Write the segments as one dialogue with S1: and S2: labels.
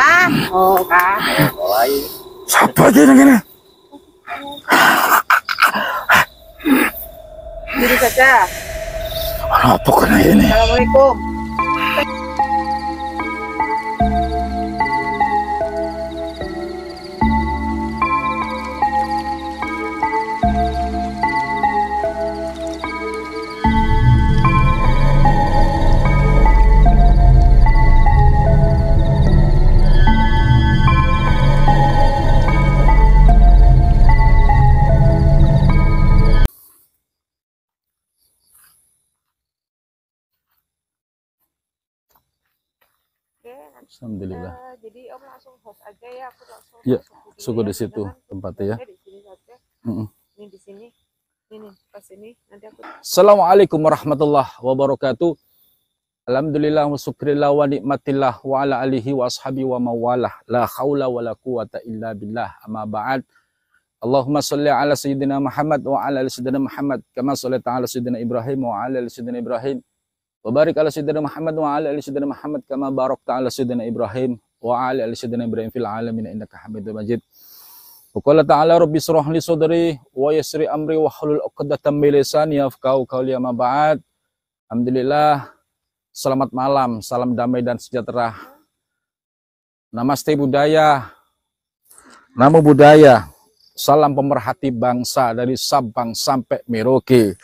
S1: Kah? Oh, kah?
S2: Siapa gini?
S1: Duduk saja.
S2: Apa kena ini?
S1: Assalamualaikum.
S2: Alhamdulillah.
S1: Jadi Om langsung host aja ya, aku langsung
S2: Ya,
S1: masuk
S2: syukur
S1: dulu
S2: di situ
S1: Jangan
S2: tempatnya ya.
S1: di sini saja.
S2: Mm-mm.
S1: Ini di sini. Ini pas ini nanti aku.
S2: Assalamualaikum warahmatullahi wabarakatuh. Alhamdulillah wa syukrillah wa nikmatillah wa ala alihi wa ashabi wa mawalah. La haula wa la quwata illa billah. Amma ba'd. Allahumma salli ala sayyidina Muhammad wa ala ali sayyidina Muhammad kama shallaita ala sayyidina Ibrahim wa ala ali sayyidina Ibrahim. Wa barik ala sayyidina Muhammad wa ala ali sayyidina Muhammad kama barakta ala sayyidina Ibrahim wa ala ali sayyidina Ibrahim fil alamin innaka Hamidum Majid. Wa qala ta'ala rabbi shrah li sadri wa yassir amri wa hlul 'uqdatam min lisani yafqahu qawli. Amma ba'd. Alhamdulillah. Selamat malam, salam damai dan sejahtera. Namaste budaya. Namo budaya. Salam pemerhati bangsa dari Sabang sampai Merauke.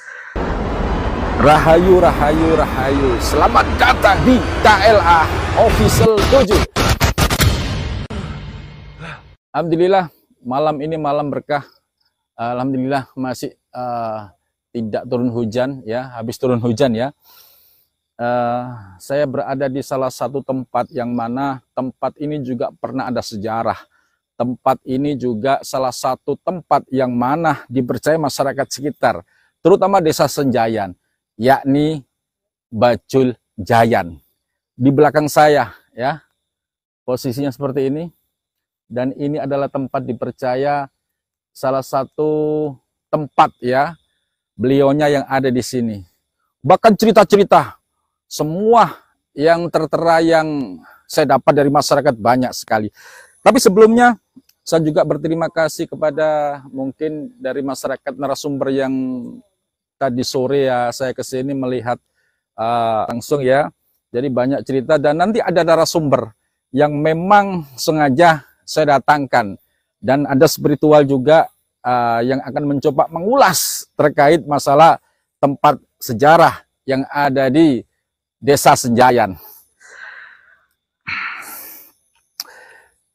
S2: Rahayu, rahayu, rahayu. Selamat datang di KLA Official 7. Alhamdulillah, malam ini malam berkah. Alhamdulillah masih tidak turun hujan ya, habis turun hujan ya. Saya berada di salah satu tempat yang mana tempat ini juga pernah ada sejarah. Tempat ini juga salah satu tempat yang mana dipercaya masyarakat sekitar, terutama desa Senjayan, yakni Bacul Jayan. Di belakang saya ya, posisinya seperti ini. Dan ini adalah tempat dipercaya salah satu tempat ya, beliaunya yang ada di sini. Bahkan cerita-cerita semua yang tertera yang saya dapat dari masyarakat banyak sekali. Tapi sebelumnya saya juga berterima kasih kepada mungkin dari masyarakat narasumber yang tadi sore ya saya kesini melihat langsung ya. Jadi banyak cerita dan nanti ada narasumber yang memang sengaja saya datangkan. Dan ada spiritual juga yang akan mencoba mengulas terkait masalah tempat sejarah yang ada di Desa Senjayan.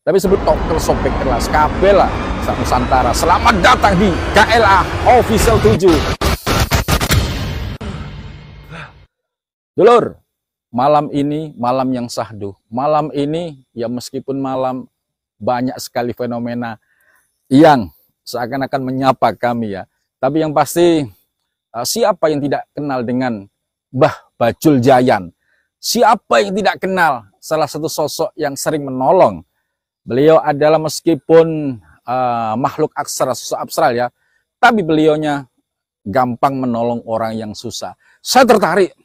S2: Tapi sebut tokel sobek kelas kabel lah sak Nusantara. Selamat datang di KLA Official 7. Dulur, malam ini malam yang syahdu. Malam ini ya meskipun malam banyak sekali fenomena yang seakan-akan menyapa kami ya. Tapi yang pasti siapa yang tidak kenal dengan Mbah Bacul Jayan? Siapa yang tidak kenal salah satu sosok yang sering menolong? Beliau adalah meskipun makhluk aksara, sosok abstral ya, tapi beliaunya gampang menolong orang yang susah. Saya tertarik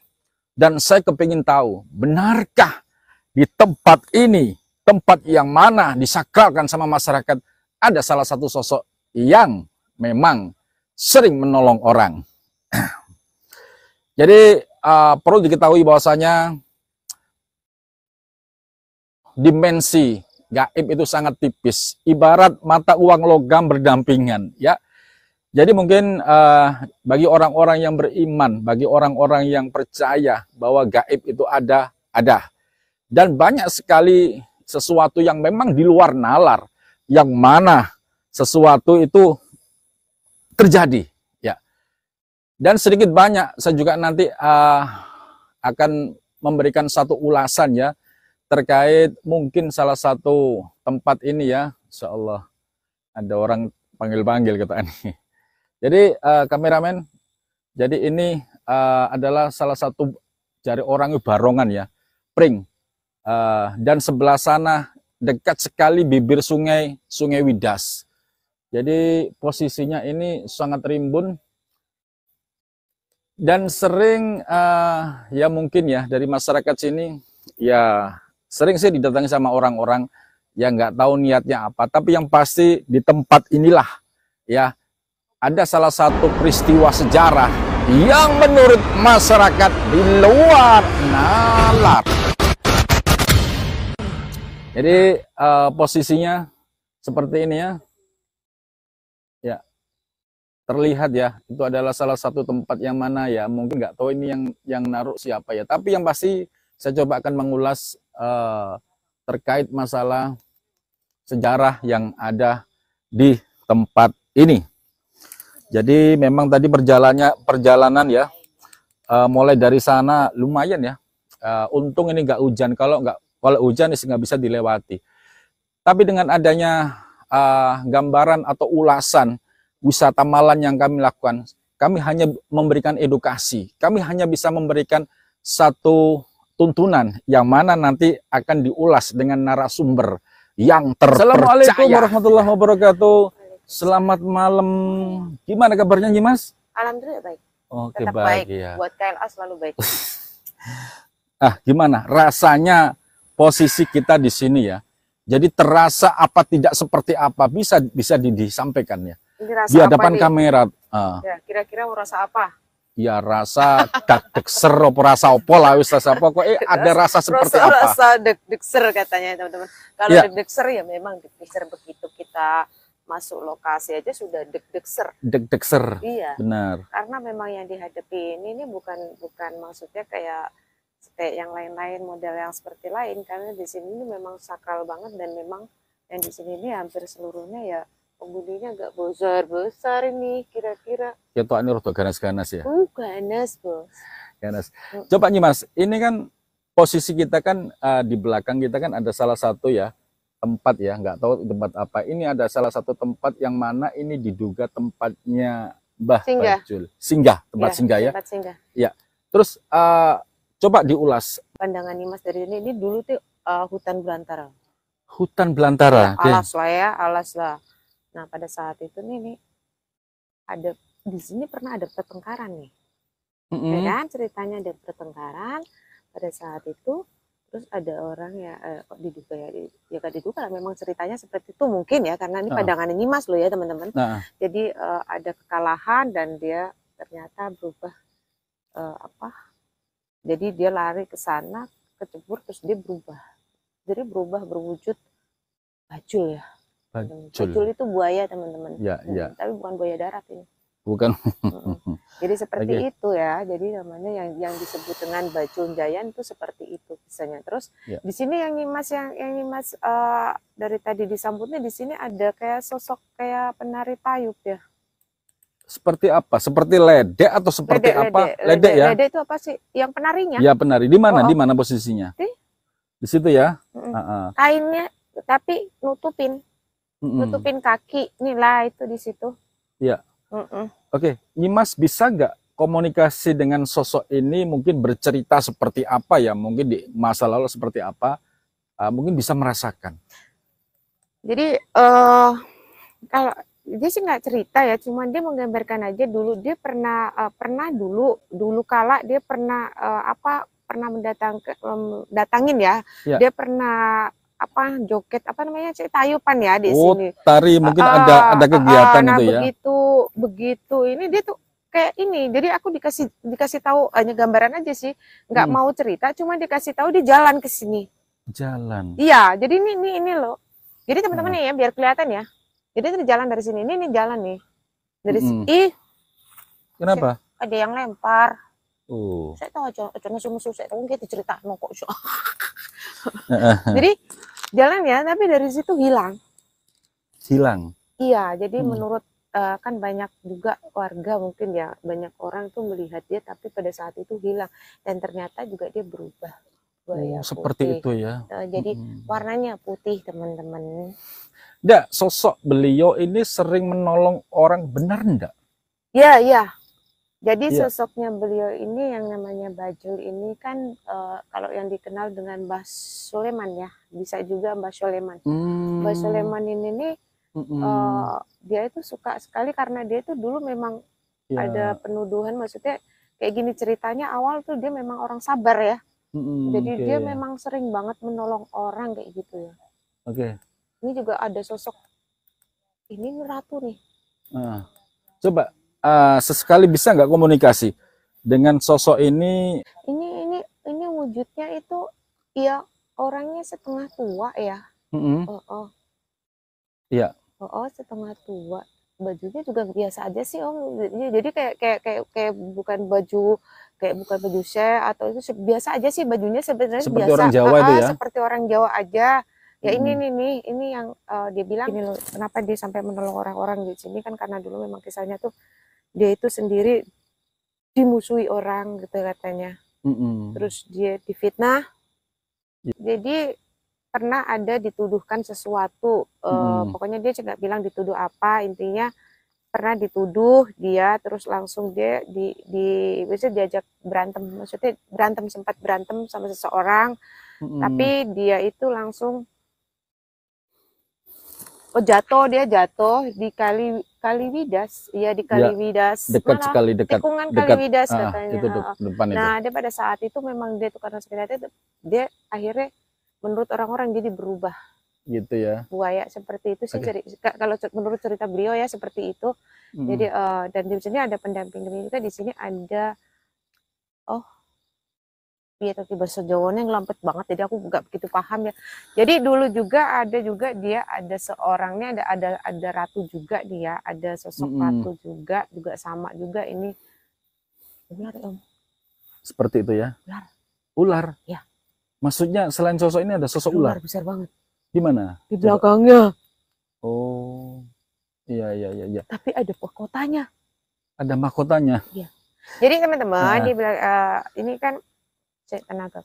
S2: dan saya kepingin tahu, benarkah di tempat ini, tempat yang mana disakralkan sama masyarakat, ada salah satu sosok yang memang sering menolong orang. Jadi perlu diketahui bahwasanya dimensi gaib itu sangat tipis, ibarat mata uang logam berdampingan ya. Jadi mungkin bagi orang-orang yang beriman, bagi orang-orang yang percaya bahwa gaib itu ada. Dan banyak sekali sesuatu yang memang di luar nalar, yang mana sesuatu itu terjadi ya. Dan sedikit banyak saya juga nanti akan memberikan satu ulasan ya, terkait mungkin salah satu tempat ini ya, insyaallah ada orang panggil-panggil kata ini. Jadi kameramen, jadi ini adalah salah satu jari orang barongan ya, Pring. Dan sebelah sana dekat sekali bibir sungai Widas. Jadi posisinya ini sangat rimbun dan sering ya mungkin ya dari masyarakat sini ya sering sih didatangi sama orang-orang ya nggak tahu niatnya apa, tapi yang pasti di tempat inilah ya ada salah satu peristiwa sejarah yang menurut masyarakat di luar nalar. Jadi posisinya seperti ini ya. Ya, terlihat ya, itu adalah salah satu tempat yang mana ya, mungkin nggak tahu ini yang naruh siapa ya, tapi yang pasti saya coba akan mengulas terkait masalah sejarah yang ada di tempat ini. Jadi memang tadi perjalanan ya, mulai dari sana lumayan ya. Untung ini nggak hujan, kalau hujan nggak bisa dilewati. Tapi dengan adanya gambaran atau ulasan wisata malam yang kami lakukan, kami hanya memberikan edukasi. Kami hanya bisa memberikan satu tuntunan yang mana nanti akan diulas dengan narasumber yang terpercaya. Assalamualaikum warahmatullahi wabarakatuh. Selamat malam. Gimana kabarnya Nyimas?
S1: Alhamdulillah baik.
S2: Oke,
S1: Tetap
S2: baik
S1: baik.
S2: ya.
S1: Buat KLA selalu baik.
S2: Gimana rasanya posisi kita di sini ya? Jadi terasa apa tidak seperti apa, bisa disampaikan ya.
S1: Ini rasa
S2: Di hadapan
S1: apa nih?
S2: kamera.
S1: Ya, kira-kira mau rasa apa?
S2: Ya rasa dak-dekser apa rasa opo lah, wis rasa apa kok ada rasa seperti apa?
S1: Rasa deg-degser katanya teman-teman. Kalau
S2: Ya.
S1: deg-degser ya memang deg-degser, begitu kita masuk lokasi aja sudah deg-degser.
S2: Deg-dekser.
S1: Iya.
S2: Benar.
S1: Karena memang yang dihadapi ini bukan maksudnya kayak yang lain-lain, model yang seperti lain, karena di sini ini memang sakral banget, dan memang yang di sini ini hampir seluruhnya ya penghuninya agak besar ini kira-kira.
S2: Ya tuh ini rodo ganas-ganas ya.
S1: Ganas bos.
S2: Ganas. Coba Nyimas, ini kan posisi kita kan di belakang kita kan ada salah satu ya tempat ya, nggak tahu tempat apa. Ini ada salah satu tempat yang mana ini diduga tempatnya Mbah
S1: Singgah.
S2: Bajul. Singgah, tempat
S1: Ya,
S2: singgah ya.
S1: tempat singgah.
S2: Ya. Terus coba diulas.
S1: Pandangan Nimas dari ini dulu tuh hutan belantara.
S2: Hutan belantara. Oke.
S1: Alas lah ya, alas lah. Nah pada saat itu nih ada di sini pernah ada pertengkaran nih, ya kan, ceritanya ada pertengkaran pada saat itu. Terus ada orang ya kok diduga ya gak diduga lah, memang ceritanya seperti itu mungkin ya, karena ini pandangan Nimas loh ya teman-teman. Jadi ada kekalahan dan dia ternyata berubah jadi dia lari ke sana, kecebur, terus dia berubah. Jadi berwujud bajul ya. Bajul itu buaya teman-teman.
S2: Ya, ya.
S1: Tapi bukan buaya darat ini.
S2: Bukan.
S1: Jadi seperti itu ya. Jadi namanya yang disebut dengan bajul jayan itu seperti itu kisahnya. Terus di sini yang Nimas dari tadi disambutnya, di sini ada kayak sosok kayak penari tayub ya.
S2: Seperti apa? Seperti ledek atau seperti apa? Ledek ya.
S1: Ledek itu apa sih? Yang penarinya?
S2: Ya penari. Di mana? Di mana posisinya? Di situ ya.
S1: Kainnya tapi nutupin kaki, nilai itu di situ.
S2: Ya. Oke, Nyimas bisa nggak komunikasi dengan sosok ini, mungkin bercerita seperti apa ya, mungkin di masa lalu seperti apa, mungkin bisa merasakan.
S1: Jadi kalau dia sih nggak cerita ya, cuman dia menggambarkan aja dulu dia pernah dulu kala dia pernah datangin ya. Dia pernah joget namanya sih, tayupan ya di sini.
S2: Tari mungkin ada kegiatan itu ya.
S1: Begitu ini dia tuh kayak ini. Jadi aku dikasih tahu hanya gambaran aja sih, nggak mau cerita, cuma dikasih tahu dia jalan ke sini.
S2: Jalan.
S1: Iya, jadi ini loh. Jadi teman-teman nih ya, biar kelihatan ya. Jadi itu jalan dari sini. Ini jalan nih. Dari sini.
S2: Kenapa?
S1: Ada yang lempar.
S2: Saya
S1: tahu aja musuh saya tahu gitu cerita kok. Jadi jalan ya, tapi dari situ hilang. Iya, jadi menurut kan banyak juga warga mungkin ya, banyak orang tuh melihat dia tapi pada saat itu hilang, dan ternyata juga dia berubah.
S2: Seperti itu ya.
S1: Jadi warnanya putih teman-teman.
S2: Nggak, sosok beliau ini sering menolong orang, benar enggak?
S1: Iya. Jadi sosoknya beliau ini yang namanya Bajul ini kan kalau yang dikenal dengan Mbah Soleman ya, bisa juga Mbah Soleman. Mbah Soleman ini nih dia itu suka sekali karena dia itu dulu memang ada penuduhan, maksudnya kayak gini ceritanya, awal tuh dia memang orang sabar ya. Jadi dia memang sering banget menolong orang kayak gitu ya. Ini juga ada sosok ini ratu nih.
S2: Nah, coba sesekali bisa nggak komunikasi dengan sosok ini?
S1: Ini wujudnya itu ya orangnya setengah tua ya.
S2: Iya.
S1: Setengah tua. Bajunya juga biasa aja sih Om. Jadi kayak bukan baju share atau itu biasa aja sih bajunya sebenarnya
S2: seperti
S1: biasa.
S2: Orang Jawa itu ya.
S1: Seperti orang Jawa aja. Ya ini yang dia bilang ini loh, kenapa dia sampai menolong orang-orang di sini kan karena dulu memang kisahnya tuh dia itu sendiri dimusuhi orang gitu katanya. Terus dia difitnah. Jadi pernah ada dituduhkan sesuatu, pokoknya dia nggak bilang dituduh apa, intinya pernah dituduh dia, terus langsung dia biasanya diajak berantem, maksudnya sempat berantem sama seseorang, tapi dia itu langsung dia jatuh di Kaliwidas, ya di Kaliwidas,
S2: dekat sekali,
S1: tikungan Kaliwidas katanya.
S2: Itu depan
S1: nah dia pada saat itu memang dia tuh karena sakit hati, dia akhirnya menurut orang-orang jadi berubah
S2: gitu ya,
S1: buaya seperti itu sih. Kalau menurut cerita beliau ya seperti itu. Jadi dan di sini ada pendamping juga, di sini ada iya tapi bahasa Jawanya ngelampet banget jadi aku nggak begitu paham ya. Jadi dulu juga dia ada seorangnya, ada ratu juga, dia ada sosok ratu juga sama juga ini ular Om.
S2: Seperti itu ya.
S1: Ular ya.
S2: Maksudnya selain sosok ini ada sosok ular
S1: besar banget.
S2: Di mana?
S1: Di belakangnya.
S2: Oh, iya.
S1: Tapi ada mahkotanya.
S2: Ada mahkotanya.
S1: Iya. Jadi teman-teman di ini kan tenaga.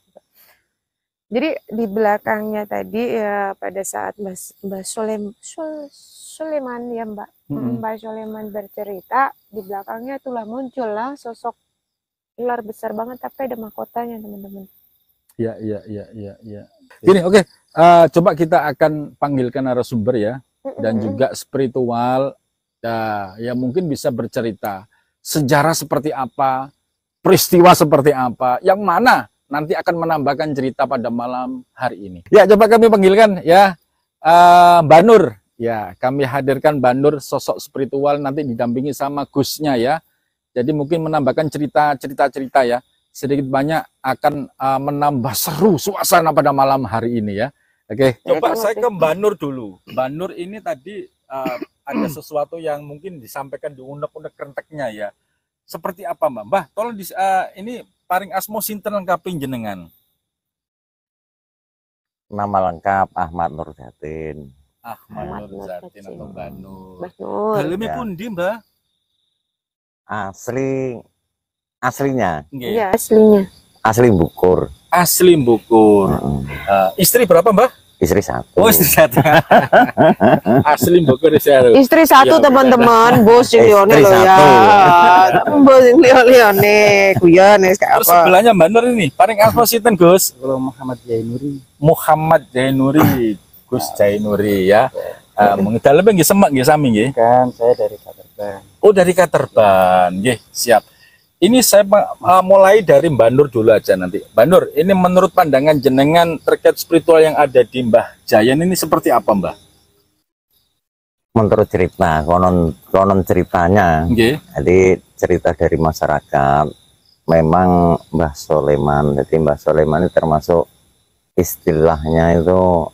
S1: Jadi di belakangnya tadi ya pada saat Mbak Soleman ya Mbak Soleman bercerita, di belakangnya itulah muncullah sosok ular besar banget tapi ada mahkotanya teman-teman.
S2: Iya. Gini, oke. Coba kita akan panggilkan narasumber ya, dan juga spiritual, ya mungkin bisa bercerita sejarah seperti apa, peristiwa seperti apa, yang mana nanti akan menambahkan cerita pada malam hari ini. Ya, coba kami panggilkan ya, Mbak Nur. Ya, kami hadirkan Mbak Nur, sosok spiritual, nanti didampingi sama Gusnya ya. Jadi mungkin menambahkan cerita ya. Sedikit banyak akan menambah seru suasana pada malam hari ini ya. Oke, coba saya ke Mbak Nur dulu. Mbak Nur ini tadi ada sesuatu yang mungkin disampaikan di unek-unek renteknya ya. Seperti apa Mbak? Mbak, tolong ini paring asmo sinten lengkapin jenengan.
S3: Nama lengkap Ahmad Nur Zatin.
S2: Ahmad Nur Zatin atau Mbak Nur.
S1: Daleme
S2: pundi Mbak?
S3: Aslinya.
S1: Iya, aslinya.
S3: Asli Bukur.
S2: Asli Bukur. Istri berapa Mbak?
S3: Istri satu.
S2: Oh, istri satu. Asli Bukur satu.
S1: Istri satu teman-teman, bos Lione lo ya. Bos Lione, kuyon kayak
S2: apa?
S1: Sebelahnya
S2: Mbak Nur ini, paling apa sih ten Gus?
S3: Muhammad Jainuri.
S2: Muhammad Jainuri, Gus Jainuri ya. Mengidalnya nggih semak nggih sami nggih.
S3: Kan saya dari Katerban.
S2: Oh, dari Katerban. Nggih, siap. Ini saya mulai dari Mbak Nur dulu aja nanti. Mbak Nur, ini menurut pandangan jenengan terkait spiritual yang ada di Mbah Jayan ini seperti apa Mbah?
S3: Menurut cerita, konon ceritanya, jadi cerita dari masyarakat, memang Mbah Soleman, jadi Mbah Soleman itu termasuk istilahnya itu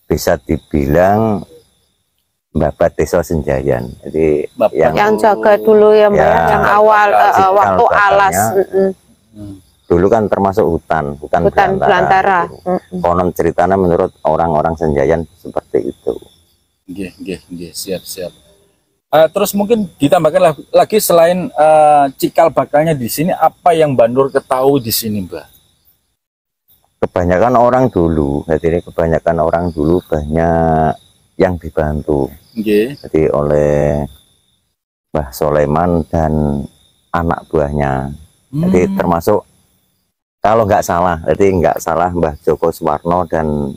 S3: bisa dibilang Bapak Desa Senjayan. Jadi
S1: yang jaga dulu ya Mbak, yang awal waktu alas.
S3: Dulu kan termasuk hutan belantara. Konon ceritanya menurut orang-orang Senjayan seperti itu.
S2: Nggih, siap. Terus mungkin ditambahkan lagi selain cikal bakalnya di sini, apa yang Mbak Nur ketahui di sini, Mbak?
S3: Kebanyakan orang dulu banyak yang dibantu. Jadi oleh Mbah Soleman dan anak buahnya. Jadi termasuk kalau nggak salah Mbah Joko Suwarno dan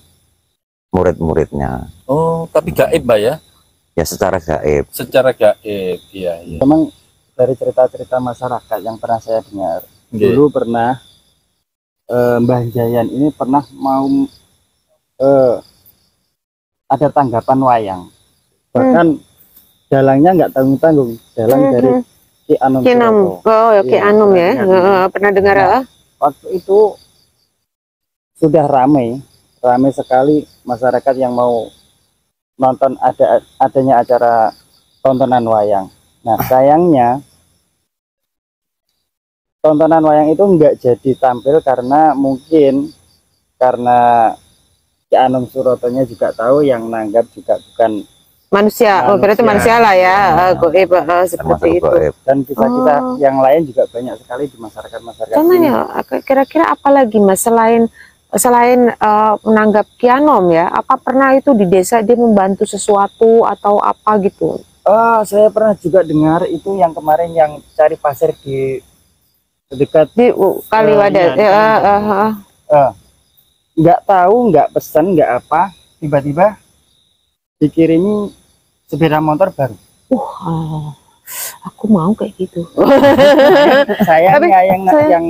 S3: murid-muridnya.
S2: Oh, tapi gaib Mbak ya?
S3: Ya secara gaib.
S2: Iya.
S4: Memang dari cerita-cerita masyarakat yang pernah saya dengar, dulu pernah Mbah Jayan ini pernah mau ada tanggapan wayang. Bahkan dalangnya nggak tanggung-tanggung, dalang dari Ki Anom Suroto.
S1: Oh, ya, Ki Anom ya. Pernah dengar ya?
S4: Waktu itu sudah ramai sekali masyarakat yang mau nonton adanya acara tontonan wayang. Nah, sayangnya tontonan wayang itu nggak jadi tampil karena mungkin karena Ki Anom Surotonya juga tahu yang nanggap juga bukan
S1: manusia. Oh, berarti manusia lah ya, goib seperti itu.
S3: Goib.
S4: Dan kisah-kisah yang lain juga banyak sekali di masyarakat
S1: Contohnya, kira-kira apa lagi Mas selain menanggap Ki Anom ya? Apa pernah itu di desa dia membantu sesuatu atau apa gitu?
S4: Oh, saya pernah juga dengar itu yang kemarin yang cari pasir di dekat
S1: di Kaliwadat.
S4: Nggak tahu, nggak pesan, nggak apa, tiba-tiba dikirimi sepeda motor baru.
S1: Aku mau kayak gitu.
S4: Sayangnya yang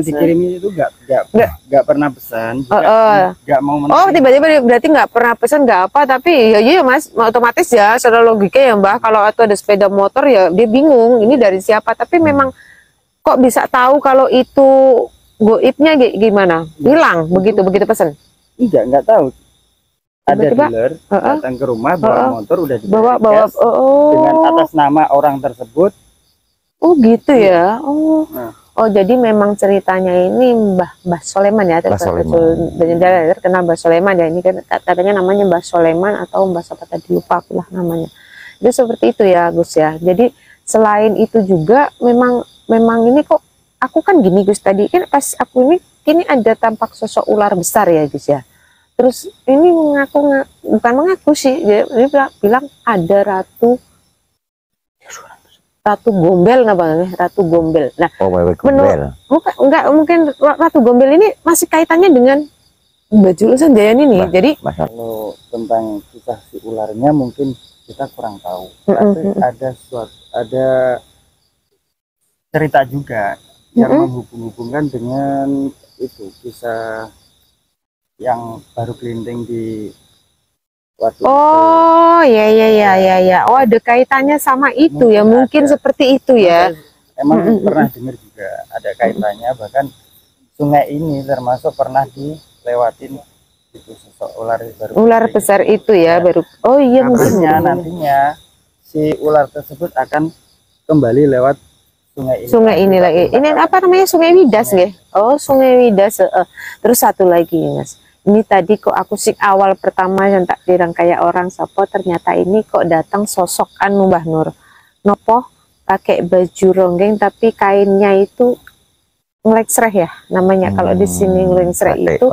S4: dikirimi itu nggak pernah pesan, nggak mau menerima.
S1: Oh, tiba-tiba berarti nggak pernah pesan, nggak apa, tapi ya iya Mas, otomatis ya secara logika ya Mbak, kalau itu ada sepeda motor ya dia bingung ini dari siapa, tapi memang kok bisa tahu kalau itu goibnya gimana? Hilang begitu pesan?
S4: Nggak tahu. Ada dealer datang ke rumah bawa motor udah
S1: bawa
S4: dengan atas nama orang tersebut.
S1: Oh gitu ya. Oh jadi memang ceritanya ini Mbah Soleman ya, terkenal Mbah Soleman ya, ini kan katanya namanya Mbah Soleman atau Mbah siapa tadi lupa aku lah namanya. Itu seperti itu ya Gus ya. Jadi selain itu juga memang ini kok aku kan gini Gus, tadi kan pas aku ini ada tampak sosok ular besar ya Gus ya. Terus ini bukan mengaku sih, dia bilang ada ratu gombel namanya, ratu gombel. Nah,
S3: Gombel.
S1: Enggak mungkin ratu gombel ini masih kaitannya dengan baju Sanjaya ini. Jadi
S4: kalau tentang kisah si ularnya mungkin kita kurang tahu. Tapi ada cerita juga yang menghubung-hubungkan dengan itu kisah yang baru kelinting di waktu
S1: ya. Oh, ada kaitannya sama itu mungkin ya, mungkin seperti itu ya.
S4: Emang pernah dengar juga ada kaitannya, bahkan sungai ini termasuk pernah dilewatin itu sosok ular
S1: besar itu ya, baru. Oh iya, mungkin
S4: nantinya si ular tersebut akan kembali lewat sungai ini
S1: lagi. Ini apa namanya, Sungai Widas nggih? Oh, Sungai Widas. Terus satu lagi Mas. Ini tadi kok aku sih awal pertama yang tak bilang kayak orang sopo, ternyata ini kok datang sosok anu Mbah Nur. Nopo pakai baju ronggeng tapi kainnya itu ngeleksreh ya namanya. Kalau di sini ngeleksreh itu.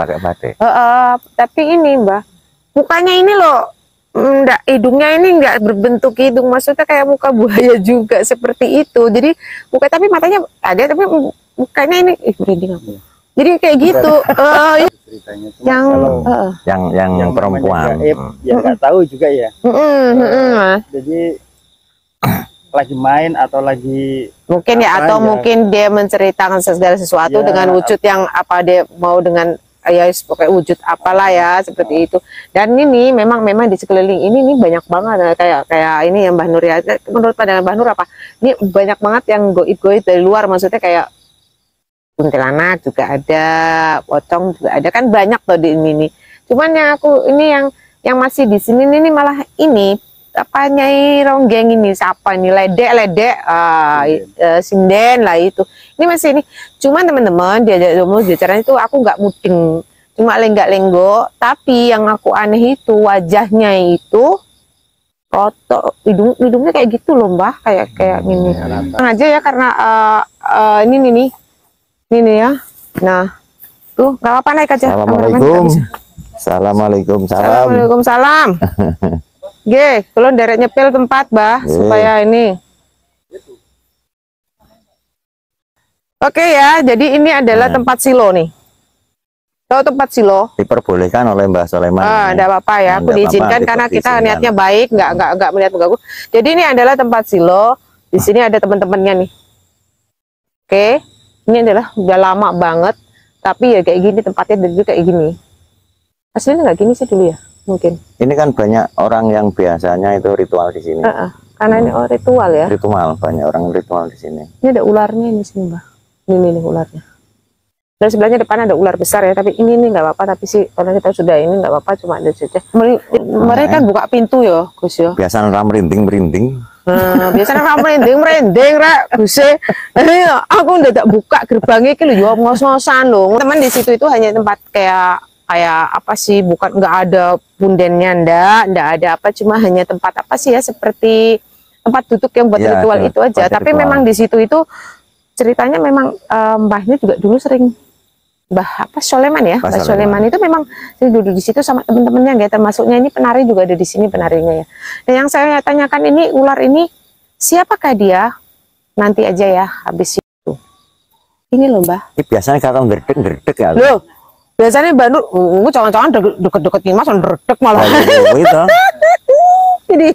S1: Tapi ini Mbah, mukanya ini loh, enggak, hidungnya ini enggak berbentuk hidung, maksudnya kayak muka buaya juga seperti itu. Jadi muka tapi matanya ada, tapi mukanya ini merinding aku. Jadi kayak gitu.
S3: yang perempuan
S4: yang nggak tahu juga ya. Jadi lagi main atau lagi
S1: mungkin ya, atau mungkin dia menceritakan segala sesuatu dengan wujud yang apa dia mau, dengan ya pakai wujud apalah ya seperti itu. Dan ini memang di sekeliling ini banyak banget kayak ini yang Mbah Nur ya. Menurut pandangan Mbah Nur apa? Ini banyak banget yang goib dari luar, maksudnya kayak kuntilanak juga ada, pocong juga ada, kan banyak tuh di ini nih. Cuman yang aku ini yang masih di sini ini malah ini apa, Nyai Ronggeng ini siapa ini, ledek sinden lah itu. Ini masih ini. Cuman teman-teman dia caranya itu aku nggak mudeng, cuma lenggak-lenggok. Tapi yang aku aneh itu wajahnya itu roto, hidungnya kayak gitu loh Mbah, kayak gini. Aja ya karena ini ya. Nah, tuh nggak apa-apa, naik aja.
S3: Assalamualaikum.
S1: Salam. G, kalau derek nyepil tempat Mbah supaya ini. Oke ya, jadi ini adalah tempat silo nih. Tahu tempat silo?
S3: Diperbolehkan oleh Mbah Soleman.
S1: Ada apa-apa ya, aku diizinkan karena kita niatnya baik, nggak melihat mengganggu. Jadi ini adalah tempat silo. Di sini ada teman-temannya nih. Oke. Ini adalah udah lama banget, tapi ya kayak gini tempatnya, dulu kayak gini. Aslinya nggak gini sih dulu ya. mungkin.
S3: Ini kan banyak orang yang biasanya itu ritual di sini.
S1: Karena ini ritual ya.
S3: Ritual, banyak orang ritual di sini.
S1: Ini ada ularnya ini sini, Mbak. Ini ularnya. Dan sebelahnya depan ada ular besar ya, tapi ini nggak apa-apa. Tapi sih kalau kita sudah ini nggak apa-apa, cuma ada saja. Mereka kan buka pintu ya, Gus ya.
S3: Biasa orang merinding.
S1: Biasanya orang merinding, Rek, Gus. Aku udah tak buka gerbangnya, itu loh, ngos-ngosan loh. Teman di situ itu hanya tempat kayak apa sih? Bukan, nggak ada pundennya, nggak ada apa, cuma hanya tempat apa sih ya, seperti tempat duduk yang buat ritual itu aja. Tapi memang di situ itu ceritanya memang mbahnya juga dulu sering. Mbah apa Soleman ya, Mbah Soleman itu memang duduk di situ sama teman-temannya, ya, termasuknya ini penari juga ada di sini penarinya ya. Dan yang saya tanyakan ini ular ini siapakah dia? Nanti aja ya habis itu. Ini loh Mbah. Ini
S3: biasanya kalau ngerdek ya.
S1: Loh, biasanya Mbak Nur, jangan-jangan deket-deket ini mas, ngerdek malah.
S3: Itu.
S1: Ini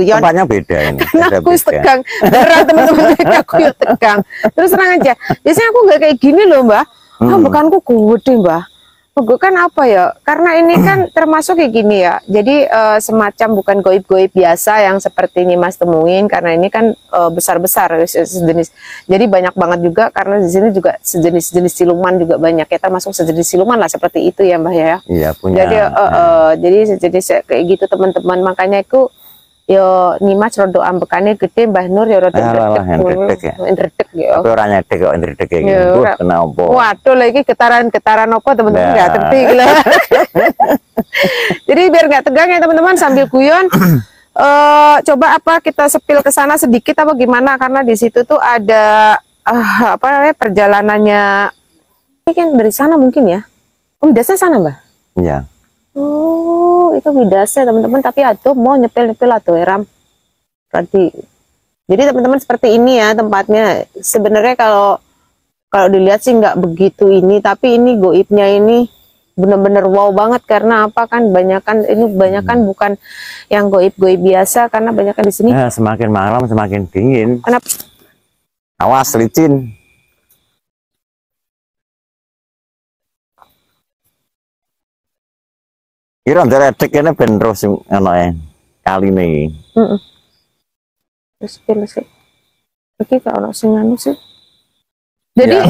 S3: tempatnya beda ini.
S1: Karena aku tegang, beneran teman-teman aku ya tegang. Terus terang aja, biasanya aku nggak kayak gini loh Mbak. Bukanku gede Mbak. Bukan apa ya? Karena ini kan termasuk kayak gini ya. Jadi semacam bukan goib-goib biasa yang seperti ini Mas temuin. Karena ini kan besar-besar sejenis. Jadi banyak banget juga karena di sini juga sejenis-jenis siluman juga banyak. Ya termasuk sejenis siluman lah seperti itu ya Mbak ya.
S3: Iya punya.
S1: Jadi sejenis kayak gitu teman-teman. Makanya aku yo Nimas rodo ambekane gede Mbah Nur ya rodo ndredeg ya.
S3: Tapi ora nyedek kok ndredeg iki. Kena opo?
S1: Waduh lagi getaran apa teman-teman nggak ngerti lah. Jadi biar nggak tegang ya teman-teman sambil guyon. Coba apa kita sepil ke sana sedikit apa gimana karena di situ tuh ada apa namanya perjalanannya. Ini kan dari sana mungkin ya. Oh, dasar sana Mbah?
S3: Iya.
S1: Oh, itu bidasnya teman-teman, tapi atuh mau nyepil-nyepil atuh Ram. Berarti jadi teman-teman seperti ini ya tempatnya. Sebenarnya kalau dilihat sih nggak begitu ini, tapi ini goibnya ini bener-bener wow banget karena apa kan banyakan bukan yang goib-goib biasa karena banyakan di sini.
S3: Nah, semakin malam semakin dingin.
S1: Kenapa?
S3: Awas licin. Kira ndredeg kene ben terus ngono kaline.
S1: Terus pilih sih. Iki kalau sing anu sih. Jadi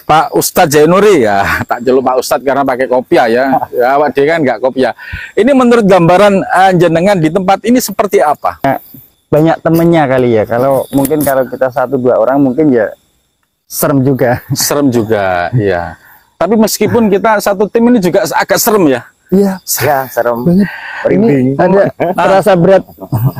S2: Pak Ustadz Jainuri ya, tak jeluk Pak Ustadz karena pakai kopiah ya. Ya Pak D kan nggak kopiah. Ini menurut gambaran jenengan di tempat ini seperti apa?
S4: Banyak temennya kali ya. Kalau kita 1-2 orang mungkin ya serem juga.
S2: Serem juga, iya. Tapi meskipun kita satu tim ini juga agak serem ya.
S4: Iya.
S3: Ya, serem.
S4: Ini ada terasa berat.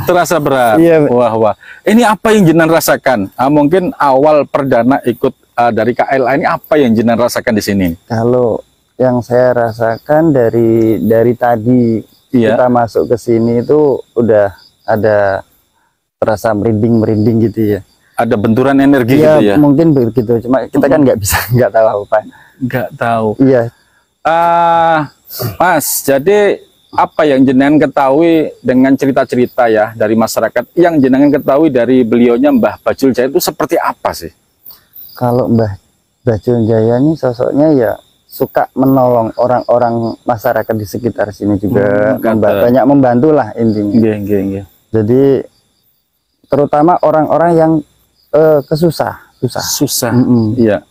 S2: Terasa berat.
S4: Iya.
S2: Wah. Ini apa yang jenengan rasakan? Mungkin awal perdana ikut dari KLA ini apa yang jenengan rasakan di sini?
S4: Kalau yang saya rasakan dari tadi kita masuk ke sini itu udah ada terasa merinding gitu ya. Ada
S2: benturan energi gitu ya?
S4: Mungkin begitu. Cuma kita kan nggak tahu apa.
S2: Nggak tahu.
S4: Iya.
S2: Mas, jadi apa yang jenengan ketahui dengan cerita-cerita ya dari masyarakat yang jenengan ketahui dari beliaunya Mbah Bajul Jaya itu seperti apa sih?
S4: Kalau Mbah Bajul Jaya ini sosoknya ya suka menolong orang-orang masyarakat di sekitar sini juga, banyak membantu lah intinya. Jadi terutama orang-orang yang susah.
S2: Iya.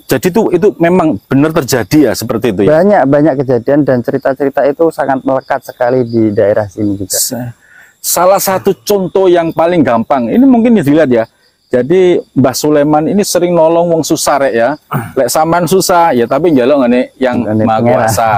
S2: Jadi itu memang benar terjadi ya seperti itu ya?
S4: Banyak kejadian dan cerita-cerita itu sangat melekat sekali di daerah sini juga.
S2: Salah satu contoh yang paling gampang, ini mungkin dilihat ya. Jadi Mbah Sulaiman ini sering nolong wong susah rek ya. Lek sampean susah ya tapi njaluk ngene yang Maha Kuasa.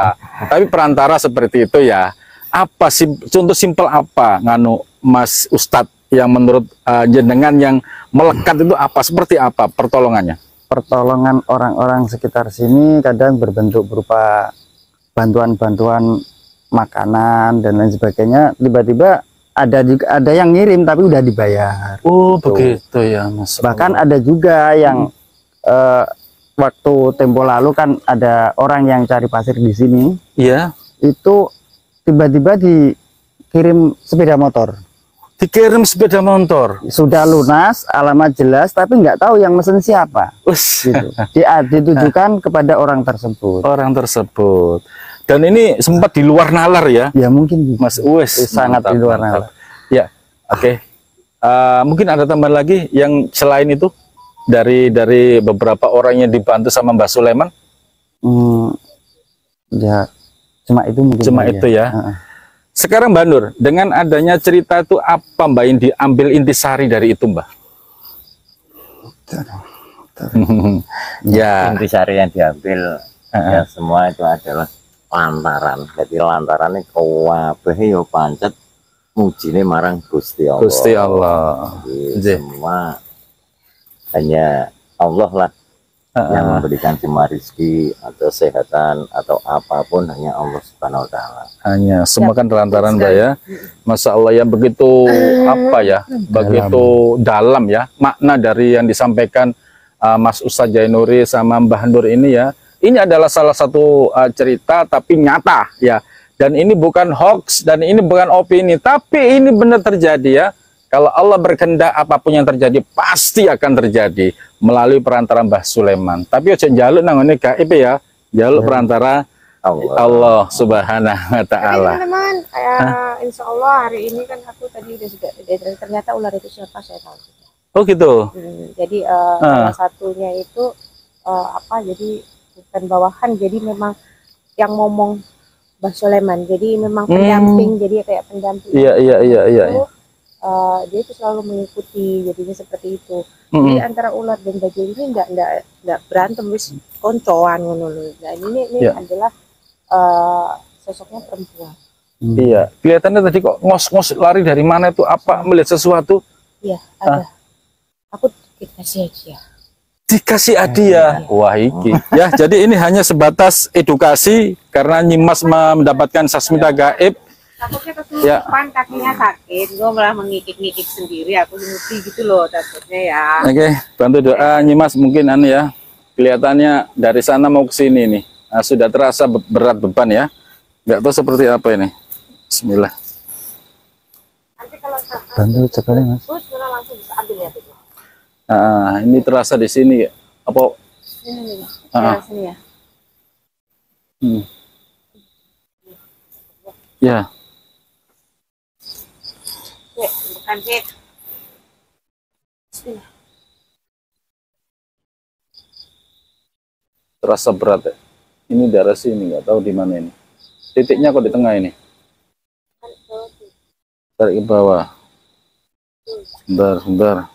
S2: Tapi perantara seperti itu ya. Apa sih contoh simpel apa nganu Mas Ustadz yang menurut jenengan yang melekat itu apa? Seperti apa pertolongannya?
S4: Pertolongan orang-orang sekitar sini kadang berbentuk berupa bantuan-bantuan makanan dan lain sebagainya. Tiba-tiba ada yang ngirim tapi udah dibayar.
S2: Oh begitu ya Mas.
S4: Bahkan ada juga yang waktu tempo lalu kan ada orang yang cari pasir di sini.
S2: Iya.
S4: Itu tiba-tiba dikirim sepeda motor.
S2: Dikirim sepeda motor.
S4: Sudah lunas, alamat jelas, tapi nggak tahu yang mesen siapa. Gitu. Ditujukan kepada orang tersebut.
S2: Orang tersebut. Dan ini sempat di luar nalar ya?
S4: Ya mungkin
S2: Mas Uwes.
S4: Sangat di luar nalar.
S2: Ya, oke. Mungkin ada tambahan lagi yang selain itu dari beberapa orang yang dibantu sama Mbah Sulaiman?
S4: Ya, cuma itu mungkin.
S2: Cuma itu ya. Sekarang Mbak Nur, dengan adanya cerita itu apa Mbak yang diambil intisari dari itu Mbak?
S3: Ya, intisari yang diambil ya semua itu adalah lantaran. Jadi lantaran ini kabeh yo pancet mujine marang Gusti Allah.
S2: Gusti Allah.
S3: Jadi, semua hanya Allah lah yang memberikan semua rezeki atau kesehatan atau apapun, hanya Allah Subhanahu wa taala.
S2: Hanya semua kan lantaran Mbak ya. Masya Allah yang begitu apa ya? Begitu dalam ya makna dari yang disampaikan Mas Ustadz Jainuri sama Mbah Nur ini ya. Ini adalah salah satu cerita tapi nyata ya. Dan ini bukan hoax dan ini bukan opini, tapi ini benar terjadi ya. Kalau Allah berkehendak apapun yang terjadi pasti akan terjadi melalui perantara Mbah Sulaiman. Tapi ojo njaluk nang ngene gaib ya. Njaluk perantara Allah Subhanahu wa taala.
S1: Teman-teman, insya Allah hari ini kan aku tadi sudah ternyata ular itu siapa saya tahu.
S2: Oh gitu.
S1: Jadi salah satunya itu jadi bukan bawahan, jadi memang yang ngomong Mbah Sulaiman. Jadi memang pendamping, jadi kayak pendamping.
S2: Iya.
S1: Dia itu selalu mengikuti, jadinya seperti itu. Jadi antara ular dan bajul ini enggak berantem, wis koncoan ngono lho. Nah, ini adalah sosoknya perempuan.
S2: Iya, kelihatannya tadi kok ngos-ngos lari dari mana itu, apa melihat sesuatu?
S1: Iya, ada. Aku dikasih hadiah.
S2: Dikasih hadiah. Wah, iki. Ya, jadi ini hanya sebatas edukasi karena Nyimas mendapatkan sasmita gaib.
S1: Takutnya kesurupan, kakinya sakit, gue malah mengikik-ngikik sendiri, aku ngerti gitu loh takutnya ya.
S2: Oke, bantu doa Nyimas mungkin ya, kelihatannya dari sana mau ke sini nih. Nah, sudah terasa berat beban ya. Nggak tahu seperti apa ini. Bismillah.
S1: Nanti kalau
S4: bantu sekali Mas.
S1: terus langsung bisa ambil ya.
S2: Nah, ini terasa di sini ya. Apa?
S1: Ini sini ya.
S2: Ya.
S1: Bukan sih. Bismillah.
S2: Terasa berat ya. Ini daerah sini, nggak tahu di mana ini. Titiknya kok di tengah ini. Tarik ke bawah. Sebentar.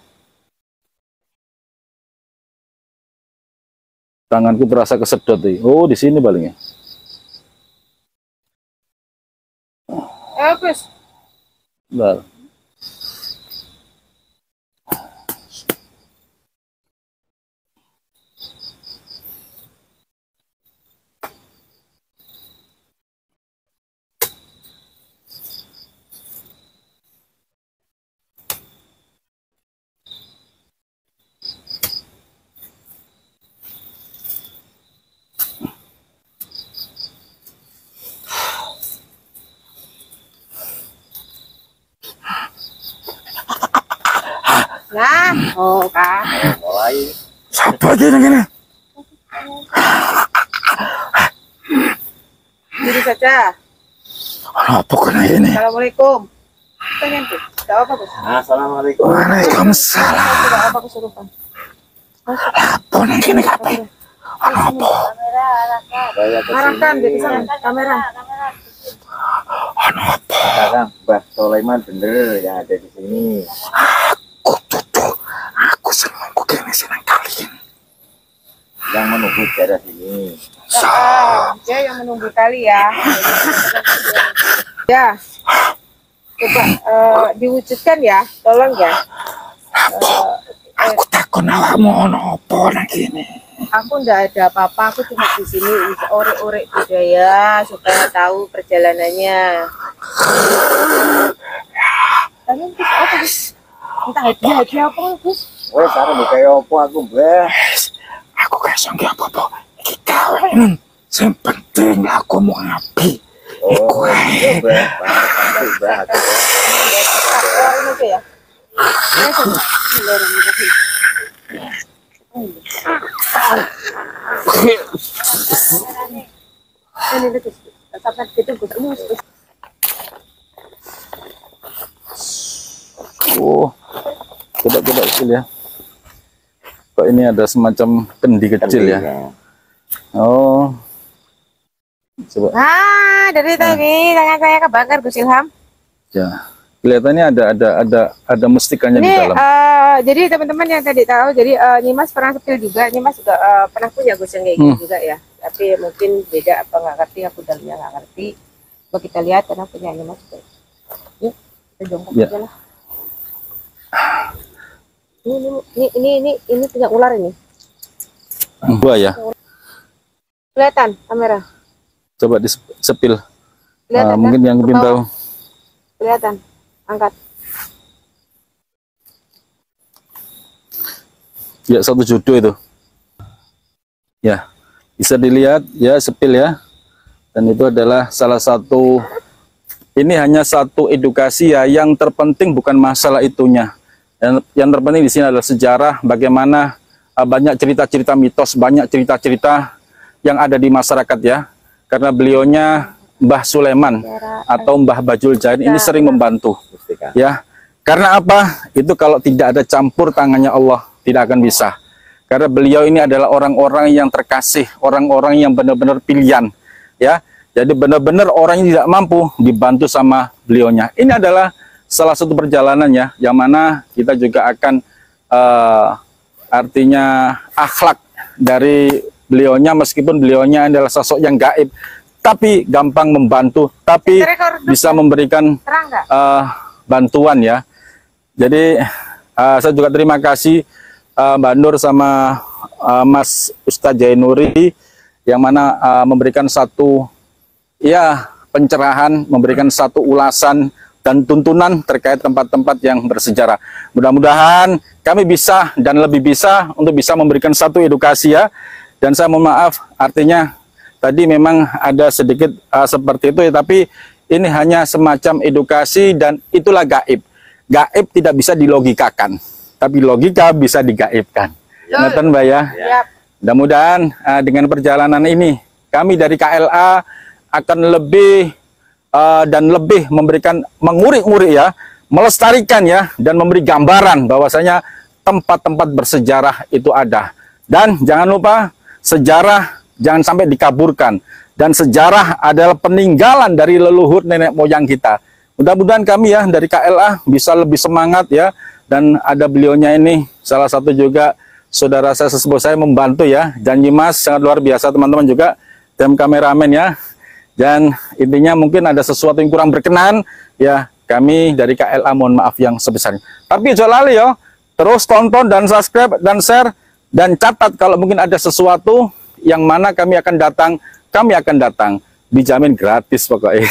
S2: Tanganku terasa kesedot nih. Oh, di sini palingnya.
S1: Bos.
S2: Bentar.
S1: Nah, oh kan.
S3: Mulai.
S2: Siapa aja yang ini?
S1: Diri saja.
S2: Apa kena ini?
S1: Assalamualaikum. Pengen tuh. Gak apa Bos.
S3: Assalamualaikum.
S2: Waalaikumsalam.
S1: Gak apa kesurupan.
S2: Apa yang ini kape? Apa?
S1: Arahkan di sana kamera.
S3: Sekarang Mbah Sulaiman bener yang ada di sini.
S2: Aku senang kok kene senang kalian.
S3: Yang menunggu daerah sini.
S1: Dia yang menunggu kali ya. Ya. Coba diwujudkan ya, tolong ya.
S2: Aku takut awakmu ono apa nang kene.
S1: Aku ndak ada apa-apa, aku cuma di sini orek-orek budaya supaya tahu perjalanannya. Kalian tuh apa Gus? Entah hadiah apa Gus?
S3: Wes sekarang buka apa aku Mbah?
S2: Aku kayak sangki apa-apa. Iki kawen. Sing penting aku mau ngapi. Iku Oh, coba kecil ya. Kok ini ada semacam kendi kecil ya? Oh, coba.
S1: Nah, dari tadi tangan saya kebakar, Gus Ilham.
S2: Ya, kelihatannya ada mustikanya di
S1: Ini
S2: dalam.
S1: jadi teman-teman yang tadi tahu, jadi Nyimas pernah sepil juga, Nyimas juga pernah punya Gus yang kayak gitu juga ya. Tapi mungkin beda apa nggak ngerti, aku dalamnya nggak ngerti. Coba kita lihat karena punya Nyimas juga. Yuk, kita jongkok aja lah. Ini punya ular ini.
S2: Gua ya.
S1: Kelihatan kamera.
S2: Coba disepil.
S1: Kelihatan,
S2: mungkin yang ingin tahu.
S1: Kelihatan. Angkat.
S2: Ya, satu jodoh itu. Ya, bisa dilihat ya, sepil ya. Dan itu adalah salah satu, ini hanya satu edukasi ya, yang terpenting bukan masalah itunya. Yang terpenting di sini adalah sejarah, bagaimana banyak cerita-cerita mitos, banyak cerita-cerita yang ada di masyarakat ya. Karena beliaunya Mbah Sulaiman atau Mbah Bajul Jain ini sering membantu ya. Karena apa? Itu kalau tidak ada campur tangannya Allah tidak akan bisa. Karena beliau ini adalah orang-orang yang terkasih, orang-orang yang benar-benar pilihan ya. Jadi benar-benar orang yang tidak mampu dibantu sama beliaunya. Ini adalah salah satu perjalanan ya, yang mana kita juga akan artinya akhlak dari beliaunya, meskipun beliaunya adalah sosok yang gaib, tapi gampang membantu, tapi bisa memberikan bantuan ya. Jadi saya juga terima kasih Mbak Nur sama Mas Ustadz Jainuri, yang mana memberikan satu ya pencerahan, memberikan satu ulasan dan tuntunan terkait tempat-tempat yang bersejarah. Mudah-mudahan kami bisa dan lebih bisa untuk bisa memberikan satu edukasi ya. Dan saya mohon maaf, artinya tadi memang ada sedikit seperti itu ya, tapi ini hanya semacam edukasi dan itulah gaib. Gaib tidak bisa dilogikakan, tapi logika bisa digaibkan. Nonton Mbak ya. Mudah-mudahan dengan perjalanan ini kami dari KLA akan lebih dan lebih memberikan, mengurik-ngurik ya, melestarikan ya, dan memberi gambaran bahwasanya tempat-tempat bersejarah itu ada. Dan jangan lupa, sejarah jangan sampai dikaburkan, dan sejarah adalah peninggalan dari leluhur nenek moyang kita. Mudah-mudahan kami ya dari KLA bisa lebih semangat ya, dan ada beliaunya ini, salah satu juga saudara saya, sesepuh saya membantu ya, dan Nyimas sangat luar biasa teman-teman juga, tim kameramen ya. Dan intinya mungkin ada sesuatu yang kurang berkenan ya, kami dari KLA mohon maaf yang sebesarnya. Tapi jangan lali ya, terus tonton dan subscribe dan share, dan catat kalau mungkin ada sesuatu yang mana kami akan datang, dijamin gratis pokoknya.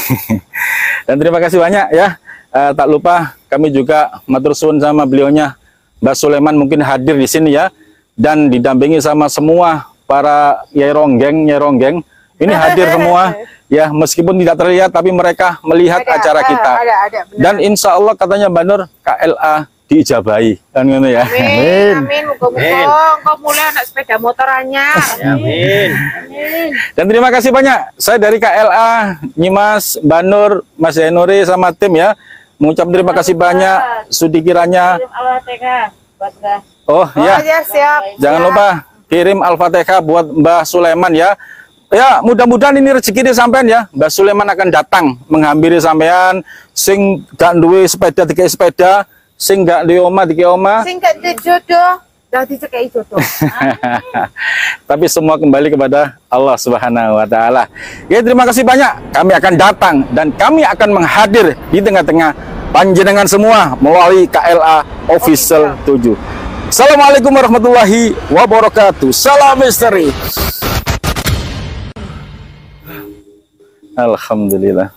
S2: Dan terima kasih banyak ya. Tak lupa kami juga matur suwun sama beliaunya Mbak Sulaiman mungkin hadir di sini ya, dan didampingi sama semua para Nyai Ronggeng ini hadir semua ya, meskipun tidak terlihat tapi mereka melihat acara kita. Dan insya Allah katanya Mbak Nur, KLA diijabahi kan gitu ya.
S1: Amin. Muga-muga kau mulai anak sepeda motorannya.
S3: Amin.
S2: Dan terima kasih banyak. Saya dari KLA, Nyimas, Mbak Nur, Mas Jainuri sama tim ya, mengucap terima kasih banyak. Sudikiranya. Oh ya.
S1: Siap.
S2: Jangan lupa kirim Al-Fatihah buat Mbah Sulaiman ya. Ya, mudah-mudahan ini rezeki dia sampean ya. Mbah Sulaiman akan datang menghampiri sampean, sing gak duwe sepeda dikei sepeda, sing gak duwe omah dikei omah,
S1: sing gak duwe jodoh dah dicekei jodoh.
S2: Tapi semua kembali kepada Allah Subhanahu wa taala. Ya, terima kasih banyak. Kami akan datang dan kami akan menghadir di tengah-tengah panjenengan semua melalui KLA Official 7. Assalamualaikum warahmatullahi wabarakatuh. Salam misteri. Alhamdulillah.